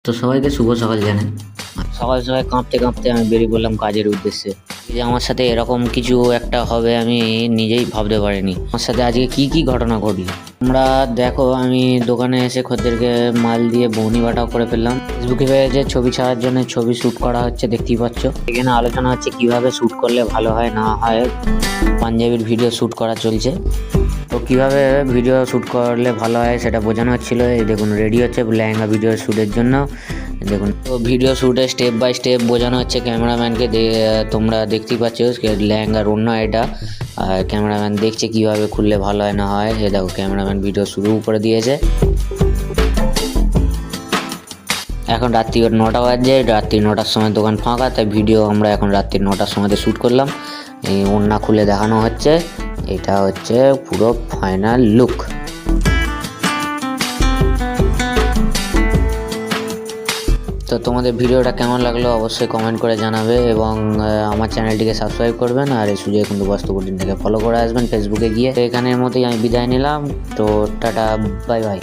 তো সবাইকে শুভ সকাল জানাই। সকাল সকাল কাঁপতে কাঁপতে আমি বেরিয়ে পড়লাম কাজের উদ্দেশ্যে। যে আমার সাথে এরকম কিছু একটা হবে আমি নিজেই ভাবতে পারিনি। আমার সাথে আজকে কি ঘটনা ঘটলো তোমরা দেখো। আমি দোকানে এসে খদ্দেরকে মাল দিয়ে বৌনি বাটাও করে ফেললাম। ফেসবুকে যে ছবি ছাড়ার জন্য ছবি শ্যুট করা হচ্ছে, দেখতেই পাচ্ছ। এখানে আলোচনা হচ্ছে কিভাবে শ্যুট করলে ভালো হয় না হয়। পাঞ্জাবির ভিডিও শ্যুট করা চলছে, তো কীভাবে ভিডিও শ্যুট করলে ভালো হয় সেটা বোঝানো হচ্ছিলো। এই দেখুন রেডি হচ্ছে লেহেঙ্গা ভিডিও শ্যুটের জন্য। দেখুন তো ভিডিও শ্যুটে স্টেপ বাই স্টেপ বোঝানো হচ্ছে ক্যামেরাম্যানকে। তোমরা দেখতেই পাচ্ছ লেহেঙ্গার ওড়না এটা, আর ক্যামেরাম্যান দেখছে কীভাবে খুললে ভালো হয় না হয়। এ দেখো ক্যামেরাম্যান ভিডিও শুরু করে দিয়েছে। এখন রাত্রি 9টা বাজে, রাত্রি 9টার সময় দোকান ফাঁকা, তাই ভিডিও আমরা এখন রাত্রি 9টার সময়তে শ্যুট করলাম। এই ওড়না খুলে দেখানো হচ্ছে, এটা হচ্ছে পুরো ফাইনাল লুক। তো তোমাদের ভিডিওটা কেমন লাগলো অবশ্যই কমেন্ট করে জানাবে, এবং আমার চ্যানেলটিকে সাবস্ক্রাইব করবেন। আর এই সুজয় কুণ্ডু বস্ত্রকুটির থেকে ফলো করে আসবেন ফেসবুকে গিয়ে। তো এখানের মতোই আমি বিদায় নিলাম। তো টাটা, বাই বাই।